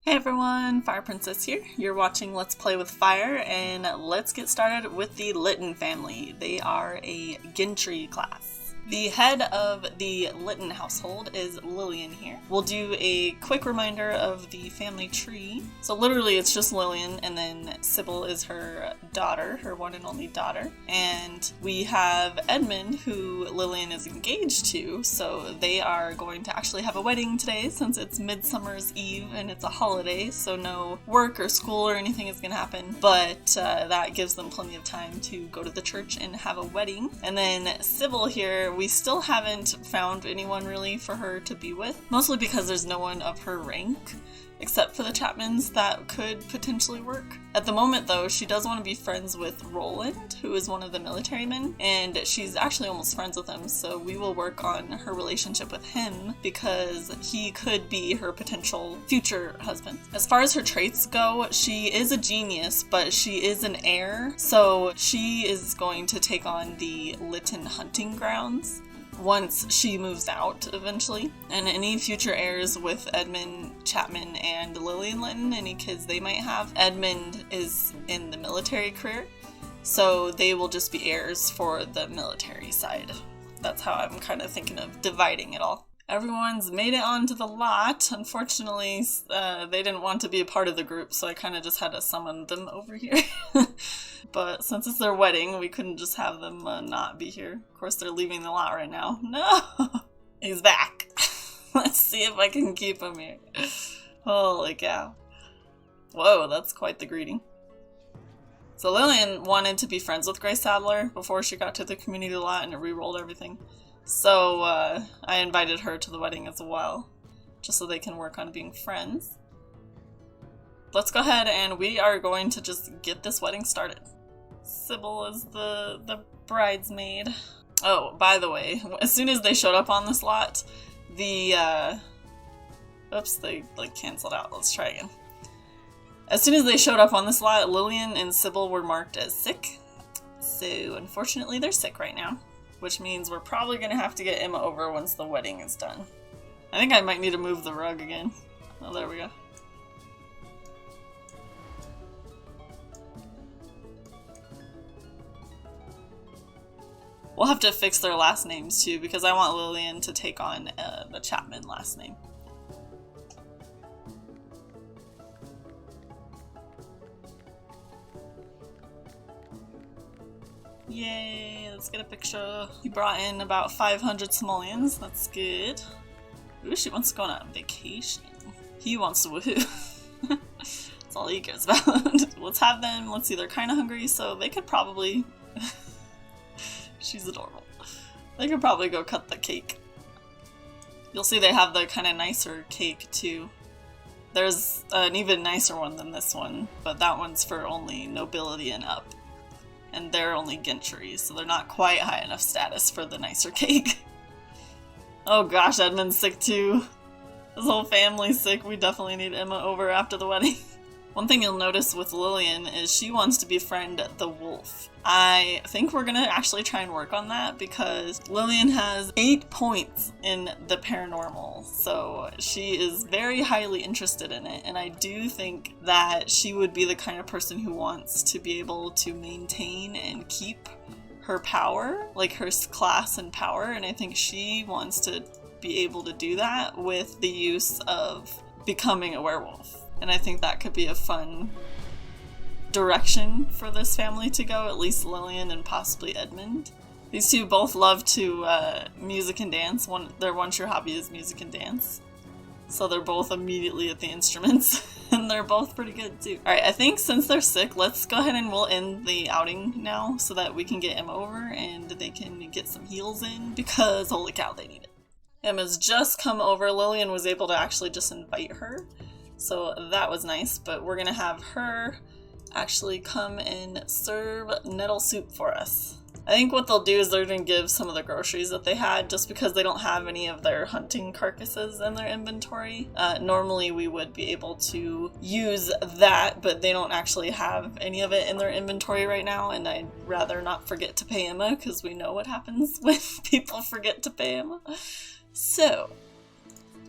Hey everyone, Fire Princess here. You're watching Let's Play with Fire, and let's get started with the Lytton family. They are a gentry class. The head of the Lytton household is Lillian here. We'll do a quick reminder of the family tree. So literally it's just Lillian, and then Sybyll is her daughter, her one and only daughter. And we have Edmond, who Lillian is engaged to, so they are going to actually have a wedding today since it's Midsummer's Eve and it's a holiday, so no work or school or anything is going to happen. But that gives them plenty of time to go to the church and have a wedding. And then Sybyll here, we still haven't found anyone really for her to be with, mostly because there's no one of her rank except for the Chapmans that could potentially work. At the moment though, she does want to be friends with Roland, who is one of the military men, and she's actually almost friends with him, so we will work on her relationship with him because he could be her potential future husband. As far as her traits go, she is a genius, but she is an heir, so she is going to take on the Lytton hunting grounds once she moves out eventually. And any future heirs with Edmond Chapman and Lillian Lytton, any kids they might have, Edmond is in the military career, so they will just be heirs for the military side. That's how I'm kind of thinking of dividing it all. Everyone's made it onto the lot. Unfortunately, they didn't want to be a part of the group, so I kind of just had to summon them over here. But since it's their wedding, we couldn't just have them not be here. Of course, they're leaving the lot right now. No! He's back. Let's see if I can keep him here. Holy cow. Whoa, that's quite the greeting. So Lillian wanted to be friends with Grace Sadler before she got to the community lot and it re-rolled everything. So I invited her to the wedding as well, just so they can work on being friends. Let's go ahead and we are going to just get this wedding started. Sybyll is the bridesmaid. Oh, by the way, as soon as they showed up on this lot, oops, they canceled out. Let's try again. As soon as they showed up on this lot, Lillian and Sybyll were marked as sick. So unfortunately they're sick right now, which means we're probably going to have to get Emma over once the wedding is done. I think I might need to move the rug again. Oh, there we go. We'll have to fix their last names too, because I want Lillian to take on the Chapman last name. Yay, let's get a picture. He brought in about 500 simoleons, that's good. Ooh, she wants to go on a vacation. He wants to woohoo. That's all he cares about. Let's have them, let's see, they're kind of hungry, so they could probably... She's adorable. They could probably go cut the cake. You'll see they have the kind of nicer cake too. There's an even nicer one than this one, but that one's for only nobility and up. And they're only gentry, so they're not quite high enough status for the nicer cake. Oh gosh, Edmund's sick too. His whole family's sick. We definitely need Emma over after the wedding. One thing you'll notice with Lillian is she wants to befriend the wolf. I think we're gonna actually try and work on that because Lillian has 8 points in the paranormal, so she is very highly interested in it, and I do think that she would be the kind of person who wants to be able to maintain and keep her power, like her class and power, and I think she wants to be able to do that with the use of becoming a werewolf. And I think that could be a fun direction for this family to go, at least Lillian and possibly Edmond. These two both love to music and dance. Their one true hobby is music and dance. So they're both immediately at the instruments, and they're both pretty good too. Alright, I think since they're sick, let's go ahead and we'll end the outing now so that we can get Emma over and they can get some heals in, because holy cow, they need it. Emma's just come over. Lillian was able to actually just invite her, so that was nice, but we're gonna have her actually come and serve nettle soup for us. I think what they'll do is they're gonna give some of the groceries that they had, just because they don't have any of their hunting carcasses in their inventory. Normally we would be able to use that, but they don't actually have any of it in their inventory right now, and I'd rather not forget to pay Emma, because we know what happens when people forget to pay Emma. So,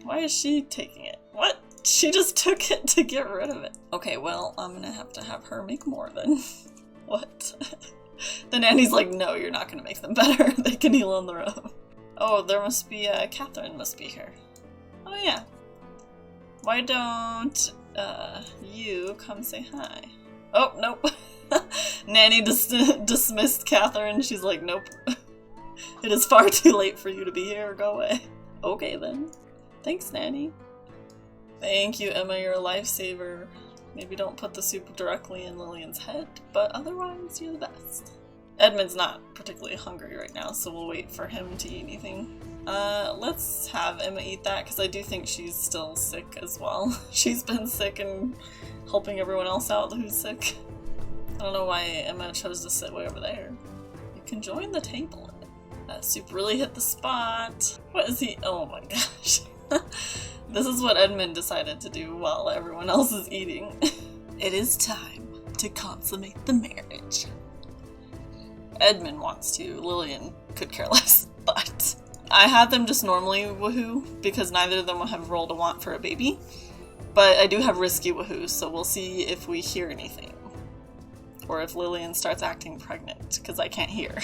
why is she taking it? What? She just took it to get rid of it. Okay, well, I'm gonna have to have her make more then. What? The nanny's like, no, you're not gonna make them better. They can heal on their own. Oh, there must be, Catherine must be here. Oh yeah. Why don't, you come say hi? Oh, nope. Nanny dismissed Catherine. She's like, nope. It is far too late for you to be here. Go away. Okay then. Thanks, Nanny. Thank you, Emma. You're a lifesaver. Maybe don't put the soup directly in Lillian's head, but otherwise, you're the best. Edmund's not particularly hungry right now, so we'll wait for him to eat anything. Let's have Emma eat that, because I do think she's still sick as well. She's been sick and helping everyone else out who's sick. I don't know why Emma chose to sit way over there. You can join the table. That soup really hit the spot. What is he? Oh my gosh. This is what Edmund decided to do while everyone else is eating. It is time to consummate the marriage. Edmund wants to. Lillian could care less, but I had them just normally woohoo because neither of them have rolled a want for a baby. But I do have risky woohoo, so we'll see if we hear anything. Or if Lillian starts acting pregnant, because I can't hear.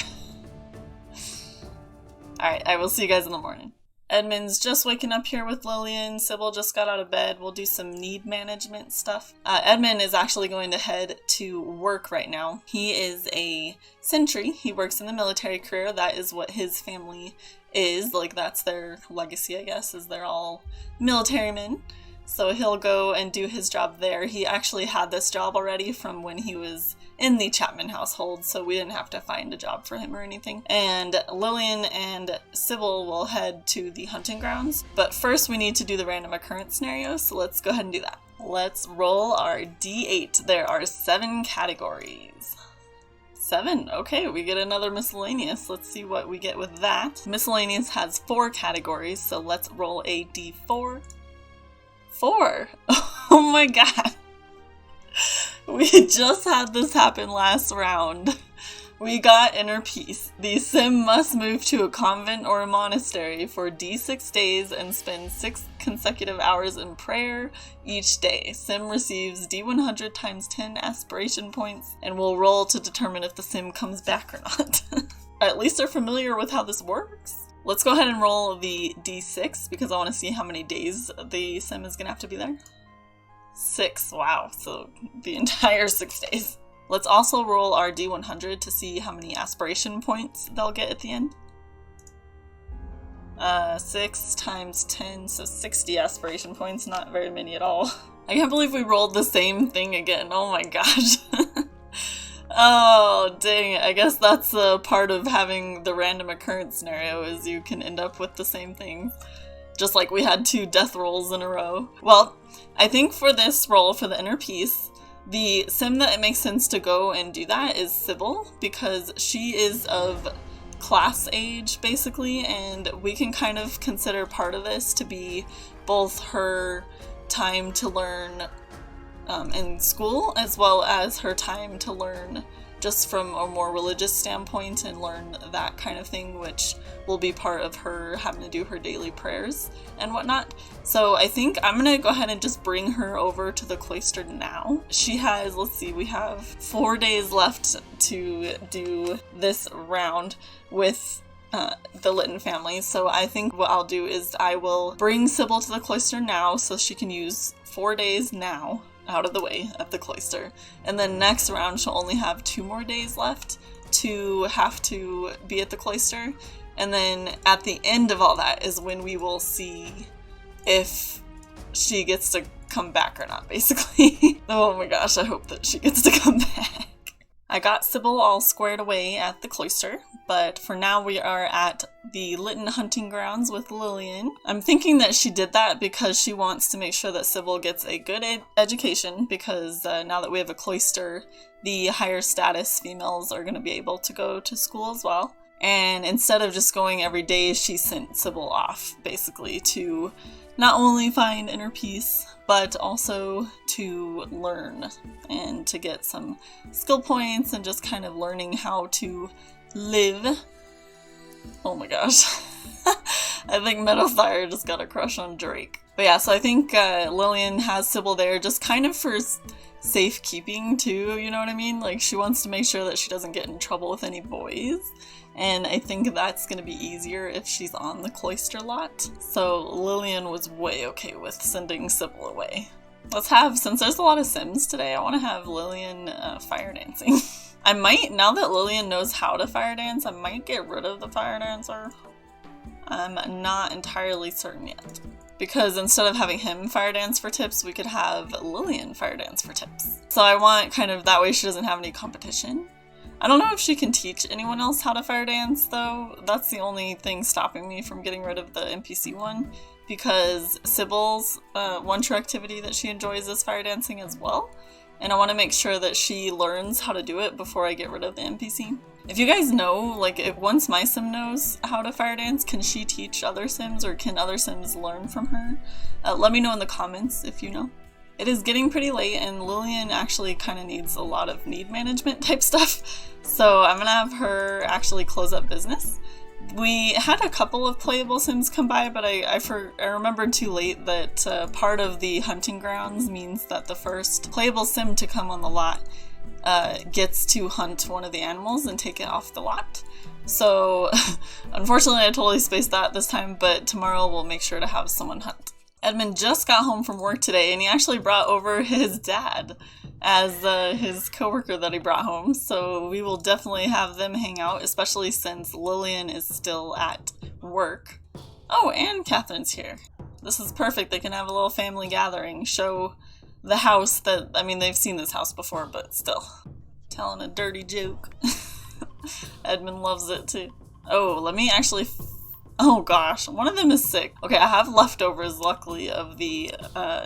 Alright, I will see you guys in the morning. Edmund's just waking up here with Lillian. Sybyll just got out of bed. We'll do some need management stuff. Edmund is actually going to head to work right now. He is a sentry. He works in the military career. That is what his family is. Like, that's their legacy, I guess, is they're all military men. So he'll go and do his job there. He actually had this job already from when he was in the Chapman household, so we didn't have to find a job for him or anything. And Lillian and Sybyll will head to the hunting grounds. But first we need to do the random occurrence scenario, so let's go ahead and do that. Let's roll our D8. There are 7 categories. 7. Okay, we get another miscellaneous. Let's see what we get with that. Miscellaneous has 4 categories, so let's roll a D4. 4. Oh my god. We just had this happen last round. We got inner peace. The sim must move to a convent or a monastery for D6 days and spend 6 consecutive hours in prayer each day. Sim receives D100 times 10 aspiration points and will roll to determine if the sim comes back or not. At least they're familiar with how this works. Let's go ahead and roll the D6 because I want to see how many days the sim is going to have to be there. 6, wow, so the entire 6 days. Let's also roll our D100 to see how many aspiration points they'll get at the end. 6 times 10, so 60 aspiration points, not very many at all. I can't believe we rolled the same thing again, oh my gosh. Oh, dang it. I guess that's a part of having the random occurrence scenario, is you can end up with the same thing. Just like we had 2 death rolls in a row. Well, I think for this roll, for the inner peace, the sim that it makes sense to go and do that is Sybyll, because she is of class age, basically, and we can kind of consider part of this to be both her time to learn in school, as well as her time to learn just from a more religious standpoint and learn that kind of thing, which will be part of her having to do her daily prayers and whatnot. So I think I'm gonna go ahead and just bring her over to the cloister now. She has, let's see, we have 4 days left to do this round with the Lytton family. So I think what I'll do is I will bring Sybyll to the cloister now so she can use 4 days now out of the way at the cloister, and then next round she'll only have 2 more days left to have to be at the cloister, and then at the end of all that is when we will see if she gets to come back or not, basically. Oh my gosh, I hope that she gets to come back. I got Sybyll all squared away at the cloister, but for now we are at the Lytton hunting grounds with Lillian. I'm thinking that she did that because she wants to make sure that Sybyll gets a good education, because now that we have a cloister, the higher status females are going to be able to go to school as well. And instead of just going every day, she sent Sybyll off, basically, to not only find inner peace, but also to learn and to get some skill points and just kind of learning how to live. Oh my gosh. I think Meadowfire just got a crush on Drake. But yeah, so I think Lillian has Sybyll there just kind of for safekeeping too, you know what I mean? Like, she wants to make sure that she doesn't get in trouble with any boys. And I think that's going to be easier if she's on the cloister lot. So Lillian was way okay with sending Sybyll away. Let's have, since there's a lot of Sims today, I want to have Lillian fire dancing. I might, now that Lillian knows how to fire dance, I might get rid of the fire dancer. I'm not entirely certain yet. Because instead of having him fire dance for tips, we could have Lillian fire dance for tips. So I want kind of, that way she doesn't have any competition. I don't know if she can teach anyone else how to fire dance though. That's the only thing stopping me from getting rid of the NPC one. Because Sybyll's one true activity that she enjoys is fire dancing as well. And I want to make sure that she learns how to do it before I get rid of the NPC. If you guys know, like, if once my sim knows how to fire dance, can she teach other sims, or can other sims learn from her? Let me know in the comments if you know. It is getting pretty late, and Lillian actually kind of needs a lot of need management type stuff, so I'm gonna have her actually close up business. We had a couple of playable sims come by, but I remembered too late that part of the hunting grounds means that the first playable sim to come on the lot gets to hunt one of the animals and take it off the lot. So unfortunately I totally spaced that this time, but tomorrow we'll make sure to have someone hunt. Edmond just got home from work today, and he actually brought over his dad as his coworker that he brought home, so we will definitely have them hang out, especially since Lillian is still at work. Oh, and Catherine's here. This is perfect. They can have a little family gathering, show the house that, I mean, they've seen this house before, but still. Telling a dirty joke. Edmund loves it too. Oh, let me actually... Oh gosh, one of them is sick. Okay, I have leftovers, luckily, of the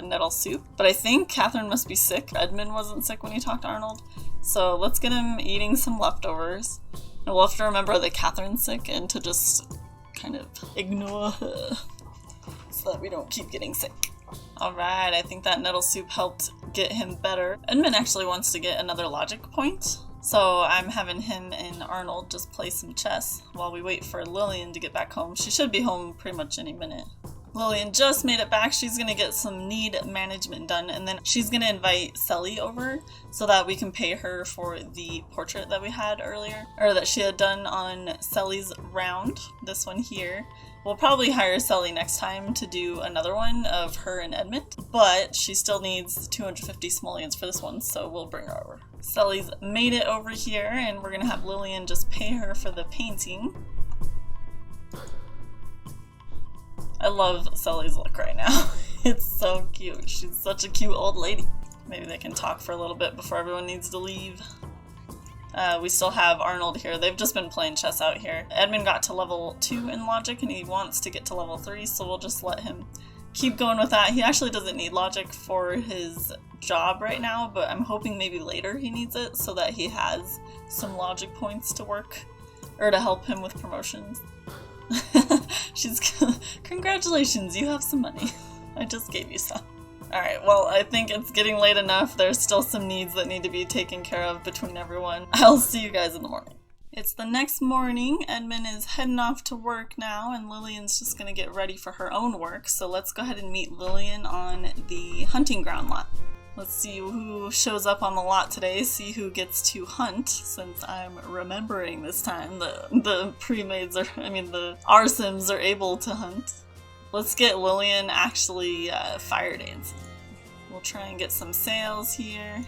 nettle soup, but I think Catherine must be sick. Edmund wasn't sick when he talked to Arnold, so let's get him eating some leftovers. And we'll have to remember that Catherine's sick and to just kind of ignore her so that we don't keep getting sick. Alright, I think that nettle soup helped get him better. Edmund actually wants to get another logic point, so I'm having him and Arnold just play some chess while we wait for Lillian to get back home. She should be home pretty much any minute. Lillian just made it back. She's gonna get some need management done, and then she's gonna invite Sally over so that we can pay her for the portrait that we had earlier, or that she had done on Sally's round, this one here. We'll probably hire Sally next time to do another one of her and Edmund, but she still needs 250 simoleons for this one, so we'll bring her over. Sally's made it over here, and we're gonna have Lillian just pay her for the painting. I love Sally's look right now. It's so cute. She's such a cute old lady. Maybe they can talk for a little bit before everyone needs to leave. We still have Arnold here. They've just been playing chess out here. Edmund got to level 2 in logic, and he wants to get to level 3, so we'll just let him keep going with that. He actually doesn't need logic for his job right now, but I'm hoping maybe later he needs it so that he has some logic points to work, or to help him with promotions. Congratulations, you have some money. I just gave you some. Alright, well, I think it's getting late enough. There's still some needs that need to be taken care of between everyone. I'll see you guys in the morning. It's the next morning. Edmund is heading off to work now, and Lillian's just gonna get ready for her own work. So let's go ahead and meet Lillian on the hunting ground lot. Let's see who shows up on the lot today, see who gets to hunt, since I'm remembering this time the pre-maids are, our sims are able to hunt. Let's get Lillian actually fire dancing. We'll try and get some sales here.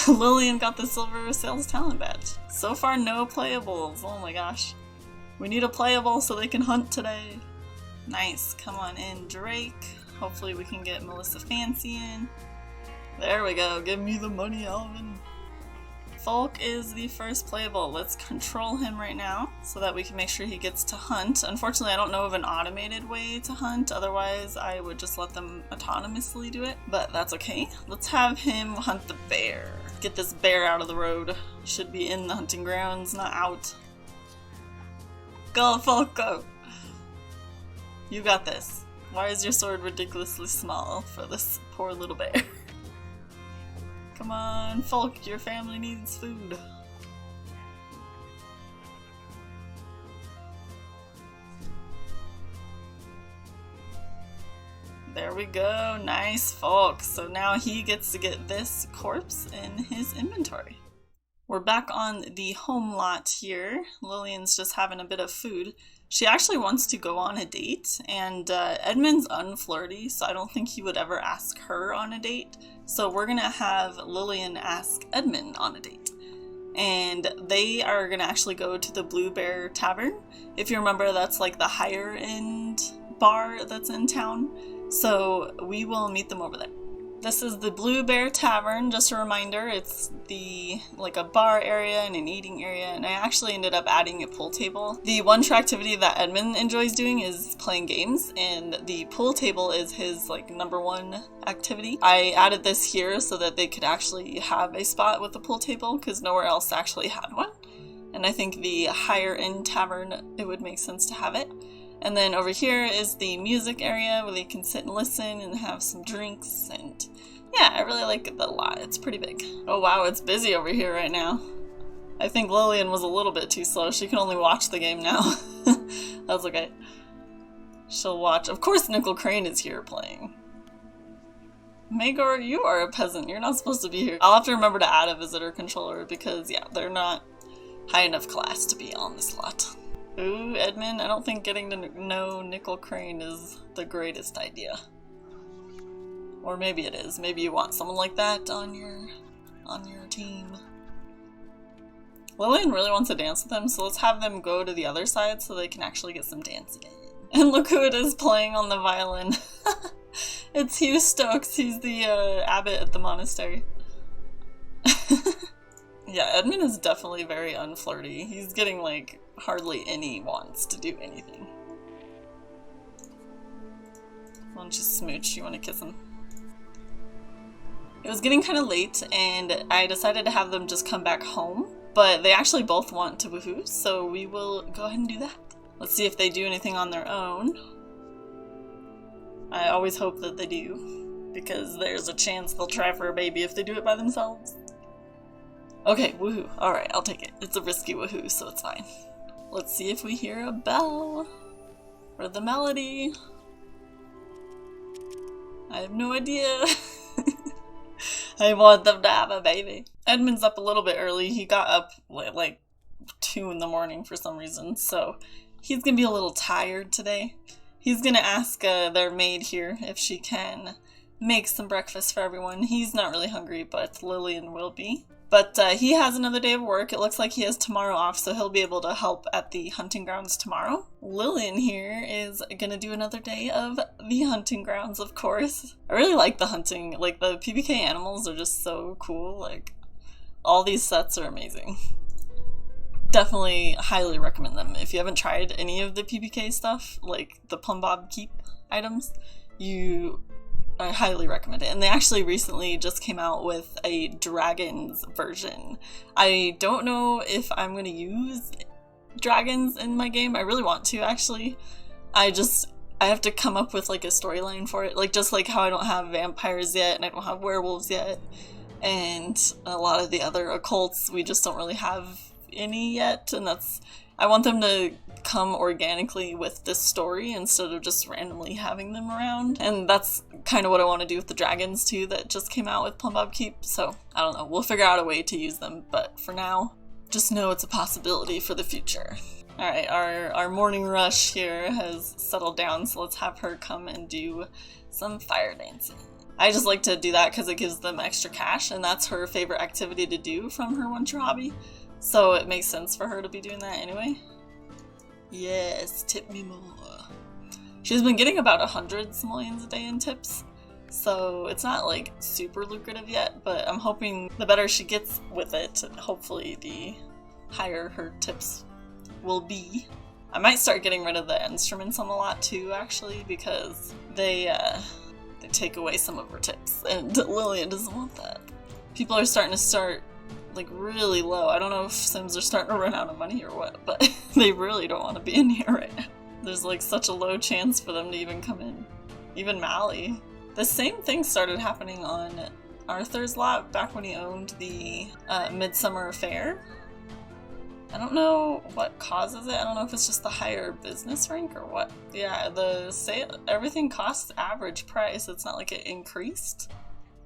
Lillian got the silver sales talent badge. So far, no playables. Oh my gosh. We need a playable so they can hunt today. Nice. Come on in, Drake. Hopefully we can get Melissa Fancy in. There we go. Give me the money, Alvin. Folk is the first playable. Let's control him right now so that we can make sure he gets to hunt. Unfortunately, I don't know of an automated way to hunt. Otherwise, I would just let them autonomously do it, but that's okay. Let's have him hunt the bear. Get this bear out of the road. Should be in the hunting grounds, not out. Go, Folk, go. You got this. Why is your sword ridiculously small for this poor little bear? Come on, Folk, your family needs food. There we go. Nice, folks. So now he gets to get this corpse in his inventory. We're back on the home lot here. Lillian's just having a bit of food. She actually wants to go on a date, and Edmund's unflirty, so I don't think he would ever ask her on a date. So we're gonna have Lillian ask Edmund on a date. And they are gonna actually go to the Blue Bear Tavern. If you remember, that's like the higher end bar that's in town. So we will meet them over there. This is the Blue Bear Tavern, just a reminder. It's like a bar area and an eating area, and I actually ended up adding a pool table. The one true activity that Edmund enjoys doing is playing games, and the pool table is his like #1 activity. I added this here so that they could actually have a spot with the pool table, because nowhere else actually had one. And I think the higher end tavern, it would make sense to have it. And then over here is the music area where they can sit and listen and have some drinks, and yeah, I really like it a lot. It's pretty big. Oh wow, it's busy over here right now. I think Lillian was a little bit too slow. She can only watch the game now. That's okay. She'll watch. Of course Nickel Crane is here playing. Magor, you are a peasant. You're not supposed to be here. I'll have to remember to add a visitor controller because yeah, they're not high enough class to be on this lot. Ooh, Edmund, I don't think getting to know Nickel Crane is the greatest idea. Or maybe it is. Maybe you want someone like that on your team. Lillian really wants to dance with them, so let's have them go to the other side so they can actually get some dancing in. And look who it is playing on the violin. It's Hugh Stokes. He's the abbot at the monastery. Yeah, Edmund is definitely very unflirty. He's getting like hardly any wants to do anything. Why don't you smooch? You want to kiss him? It was getting kind of late, and I decided to have them just come back home, but they actually both want to woohoo, so we will go ahead and do that. Let's see if they do anything on their own. I always hope that they do, because there's a chance they'll try for a baby if they do it by themselves. Okay, woohoo. Alright, I'll take it. It's a risky woohoo, so it's fine. Let's see if we hear a bell. Or the melody. I have no idea. I want them to have a baby. Edmund's up a little bit early. He got up like 2 in the morning for some reason, so he's gonna be a little tired today. He's gonna ask their maid here if she can make some breakfast for everyone. He's not really hungry, but Lillian will be. But he has another day of work. It looks like he has tomorrow off, so he'll be able to help at the hunting grounds tomorrow. Lillian here is gonna do another day of the hunting grounds, of course. I really like the hunting. Like, the PBK animals are just so cool. Like, all these sets are amazing. Definitely highly recommend them. If you haven't tried any of the PBK stuff, like the Plum Bob Keep items, I highly recommend it. And they actually recently just came out with a dragons version. I don't know if I'm going to use dragons in my game. I really want to, actually. I have to come up with like a storyline for it. Like, just like how I don't have vampires yet and I don't have werewolves yet. And a lot of the other occults, we just don't really have any yet. And I want them to come organically with this story instead of just randomly having them around. And that's kind of what I want to do with the dragons too that just came out with Plum Bob Keep. So I don't know, we'll figure out a way to use them, but for now, just know it's a possibility for the future. Alright, our morning rush here has settled down, so let's have her come and do some fire dancing. I just like to do that because it gives them extra cash, and that's her favorite activity to do from her one true hobby. So it makes sense for her to be doing that anyway. Yes, tip me more. She's been getting about 100 simoleons a day in tips, so it's not like super lucrative yet, but I'm hoping the better she gets with it, hopefully the higher her tips will be. I might start getting rid of the instruments on the lot too, actually, because they take away some of her tips, and Lillian doesn't want that. People are starting to like really low. I don't know if Sims are starting to run out of money or what, but they really don't want to be in here right now. There's like such a low chance for them to even come in. Even Mally. The same thing started happening on Arthur's lot back when he owned the Midsummer Fair. I don't know what causes it. I don't know if it's just the higher business rank or what. Yeah, everything costs average price. It's not like it increased.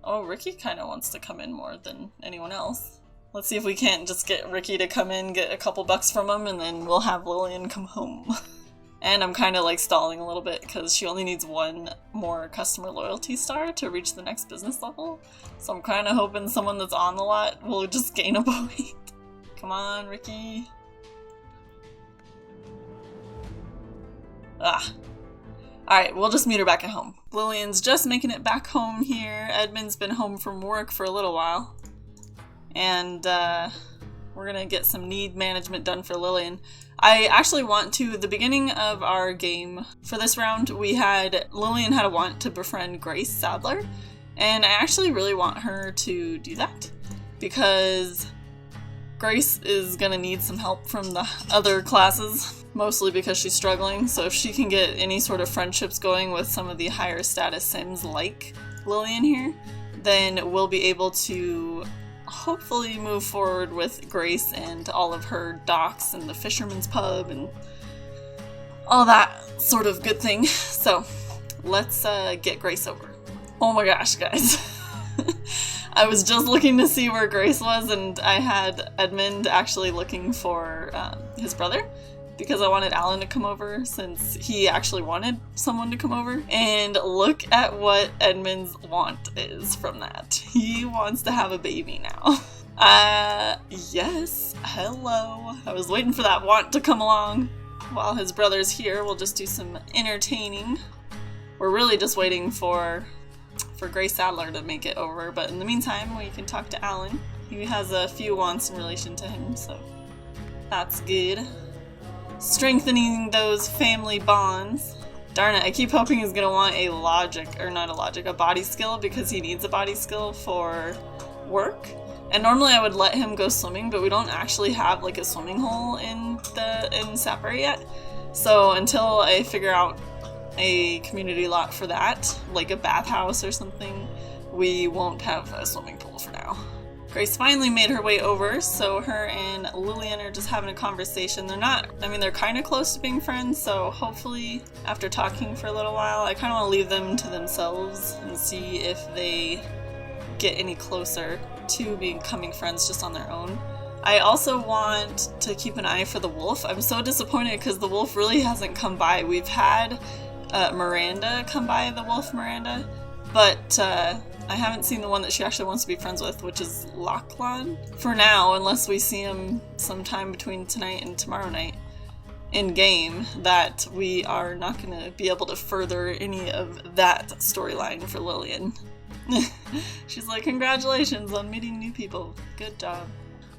Oh, Ricky kind of wants to come in more than anyone else. Let's see if we can't just get Ricky to come in, get a couple bucks from him, and then we'll have Lillian come home. And I'm kind of like stalling a little bit because she only needs one more customer loyalty star to reach the next business level. So I'm kind of hoping someone that's on the lot will just gain a point. Come on, Ricky. Alright, we'll just meet her back at home. Lillian's just making it back home here. Edmond's been home from work for a little while. And we're gonna get some need management done for Lillian. I actually want to, the beginning of our game for this round, Lillian had a want to befriend Grace Sadler, and I actually really want her to do that, because Grace is gonna need some help from the other classes, mostly because she's struggling, so if she can get any sort of friendships going with some of the higher status Sims like Lillian here, then we'll be able to hopefully move forward with Grace and all of her docks and the fisherman's pub and all that sort of good thing. So let's get Grace over. Oh my gosh, guys. I was just looking to see where Grace was, and I had Edmond actually looking for his brother, because I wanted Alan to come over since he actually wanted someone to come over. And look at what Edmund's want is from that. He wants to have a baby now. Yes, hello. I was waiting for that want to come along. While his brother's here, we'll just do some entertaining. We're really just waiting for Grace Sadler to make it over, but in the meantime, we can talk to Alan. He has a few wants in relation to him, so that's good. Strengthening those family bonds. Darn it, I keep hoping he's gonna want a body skill, because he needs a body skill for work. And normally I would let him go swimming, but we don't actually have like a swimming hole in Sapper yet. So until I figure out a community lot for that, like a bathhouse or something, we won't have a swimming pool for now. Grace finally made her way over, so her and Lillian are just having a conversation. They're kind of close to being friends, so hopefully after talking for a little while, I kind of want to leave them to themselves and see if they get any closer to becoming friends just on their own. I also want to keep an eye for the wolf. I'm so disappointed because the wolf really hasn't come by. We've had Miranda come by, the wolf Miranda, but I haven't seen the one that she actually wants to be friends with, which is Lachlan. For now, unless we see him sometime between tonight and tomorrow night in game, that we are not going to be able to further any of that storyline for Lillian. She's like, congratulations on meeting new people. Good job.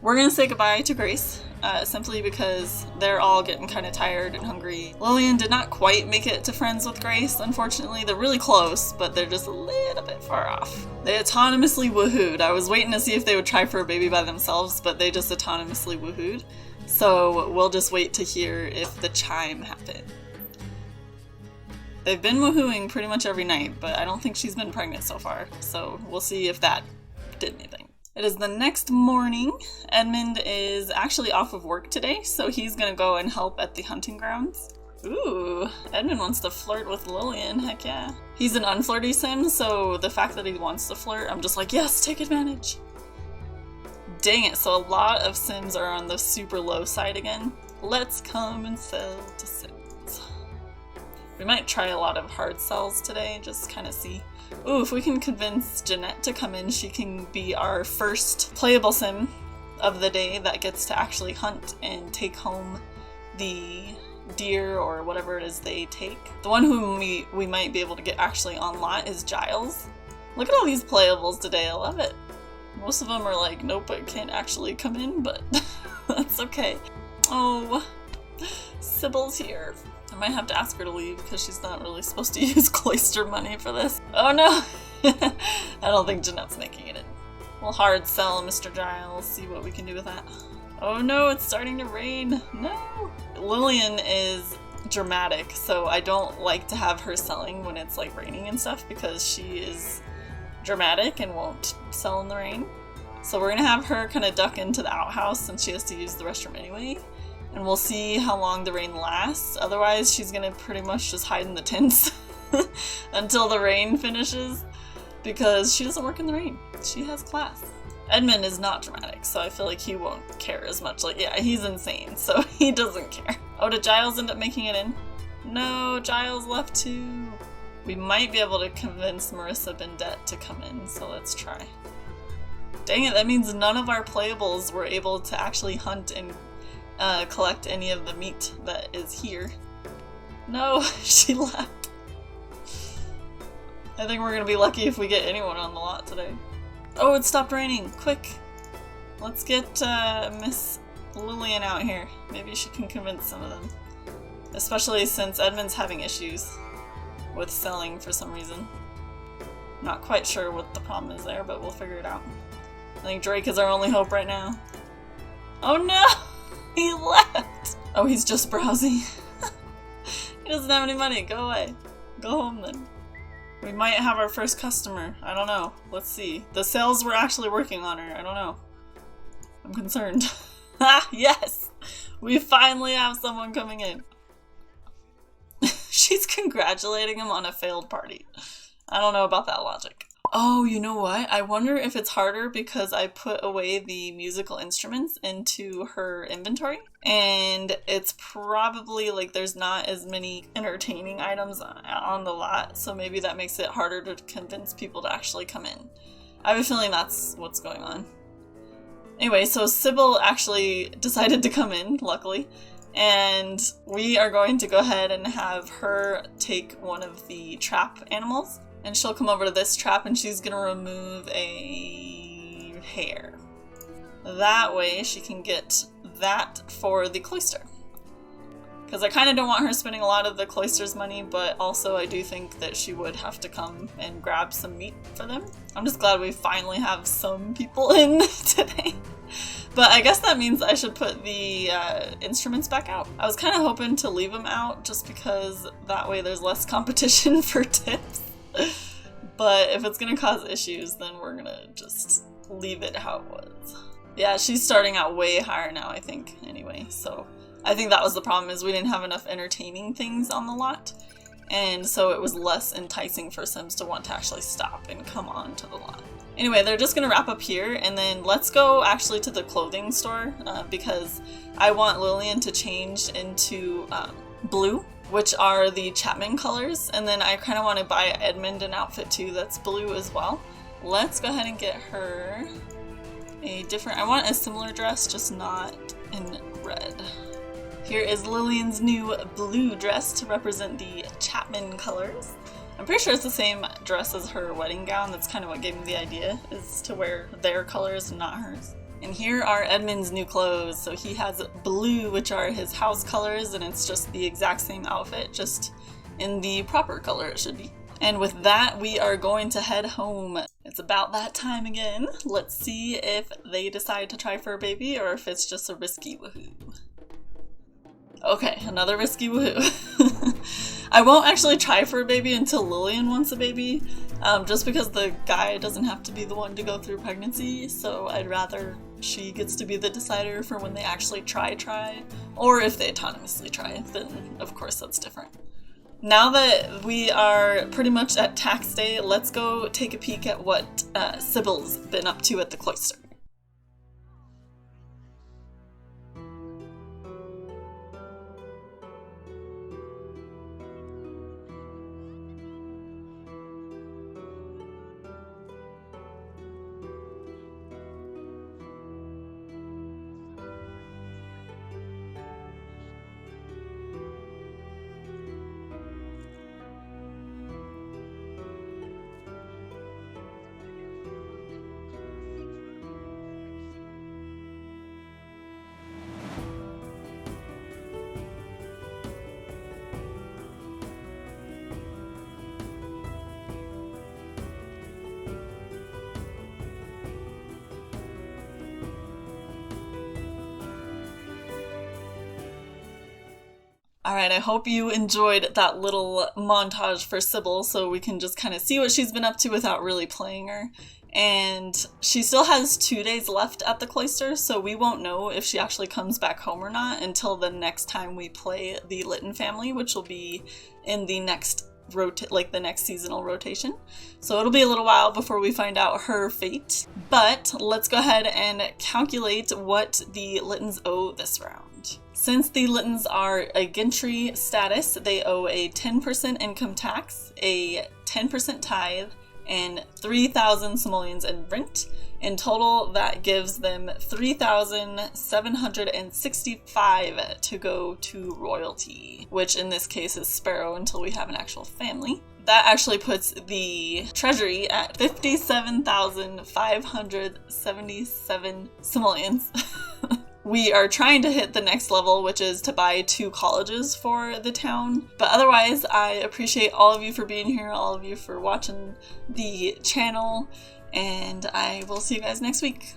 We're going to say goodbye to Grace, simply because they're all getting kind of tired and hungry. Lillian did not quite make it to friends with Grace, unfortunately. They're really close, but they're just a little bit far off. They autonomously woohooed. I was waiting to see if they would try for a baby by themselves, but they just autonomously woohooed. So we'll just wait to hear if the chime happened. They've been woohooing pretty much every night, but I don't think she's been pregnant so far. So we'll see if that did anything. It is the next morning. Edmond is actually off of work today, so he's gonna go and help at the hunting grounds. Ooh, Edmond wants to flirt with Lillian, heck yeah. He's an unflirty sim, so the fact that he wants to flirt, I'm just like, yes, take advantage. Dang it, so a lot of sims are on the super low side again. Let's come and sell to sims. We might try a lot of hard sells today, just kind of see. Ooh, if we can convince Jeanette to come in, she can be our first playable sim of the day that gets to actually hunt and take home the deer or whatever it is they take. The one whom we might be able to get actually on lot is Giles. Look at all these playables today, I love it. Most of them are like, nope, I can't actually come in, but that's okay. Oh, Sybil's here. I might have to ask her to leave because she's not really supposed to use cloister money for this. Oh no! I don't think Jeanette's making it in. We'll hard sell Mr. Giles, see what we can do with that. Oh no, it's starting to rain. No! Lillian is dramatic, so I don't like to have her selling when it's like raining and stuff because she is dramatic and won't sell in the rain. So we're gonna have her kind of duck into the outhouse since she has to use the restroom anyway. And we'll see how long the rain lasts. Otherwise, she's gonna pretty much just hide in the tents until the rain finishes, because she doesn't work in the rain. She has class. Edmond is not dramatic, so I feel like he won't care as much. Like, yeah, he's insane, so he doesn't care. Oh, did Giles end up making it in? No, Giles left too. We might be able to convince Marissa Bendette to come in, so let's try. Dang it, that means none of our playables were able to actually hunt and collect any of the meat that is here. No, she left. I think we're gonna be lucky if we get anyone on the lot today. Oh, it stopped raining! Quick! Let's get Miss Lillian out here. Maybe she can convince some of them. Especially since Edmund's having issues with selling for some reason. Not quite sure what the problem is there, but we'll figure it out. I think Drake is our only hope right now. Oh no! He left! Oh, he's just browsing. He doesn't have any money. Go away. Go home then. We might have our first customer. I don't know. Let's see. The sales were actually working on her. I don't know. I'm concerned. Ah, yes! We finally have someone coming in. She's congratulating him on a failed party. I don't know about that logic. Oh, you know what? I wonder if it's harder because I put away the musical instruments into her inventory. And it's probably like there's not as many entertaining items on the lot. So maybe that makes it harder to convince people to actually come in. I have a feeling that's what's going on. Anyway, so Sybyll actually decided to come in, luckily. And we are going to go ahead and have her take one of the trap animals. And she'll come over to this trap and she's gonna remove a hair. That way she can get that for the cloister. Because I kind of don't want her spending a lot of the cloister's money, but also I do think that she would have to come and grab some meat for them. I'm just glad we finally have some people in today. But I guess that means I should put the instruments back out. I was kind of hoping to leave them out just because that way there's less competition for tips. But if it's gonna cause issues, then we're gonna just leave it how it was. Yeah, she's starting out way higher now, I think, anyway. So I think that was the problem, is we didn't have enough entertaining things on the lot. And so it was less enticing for Sims to want to actually stop and come on to the lot. Anyway, they're just gonna wrap up here, and then let's go actually to the clothing store because I want Lillian to change into blue, which are the Chapman colors, and then I kind of want to buy Edmond an outfit too that's blue as well. Let's go ahead and get her a different, I want a similar dress, just not in red. Here is Lillian's new blue dress to represent the Chapman colors. I'm pretty sure it's the same dress as her wedding gown. That's kind of what gave me the idea, is to wear their colors and not hers. And here are Edmund's new clothes. So he has blue, which are his house colors, and it's just the exact same outfit, just in the proper color it should be. And with that, we are going to head home. It's about that time again. Let's see if they decide to try for a baby or if it's just a risky woohoo. Okay, another risky woohoo. I won't actually try for a baby until Lillian wants a baby, just because the guy doesn't have to be the one to go through pregnancy, so I'd rather she gets to be the decider for when they actually try, or if they autonomously try, then of course that's different. Now that we are pretty much at tax day, let's go take a peek at what Sybil's been up to at the cloister. Alright, I hope you enjoyed that little montage for Sybyll so we can just kind of see what she's been up to without really playing her. And she still has 2 days left at the cloister, so we won't know if she actually comes back home or not until the next time we play the Lytton family, which will be in the next the next seasonal rotation. So it'll be a little while before we find out her fate. But let's go ahead and calculate what the Lyttons owe this round. Since the Lyttons are a gentry status, they owe a 10% income tax, a 10% tithe, and 3,000 simoleons in rent. In total, that gives them 3,765 to go to royalty, which in this case is Sparrow until we have an actual family. That actually puts the treasury at 57,577 simoleons. We are trying to hit the next level, which is to buy 2 colleges for the town. But otherwise, I appreciate all of you for being here, all of you for watching the channel, and I will see you guys next week.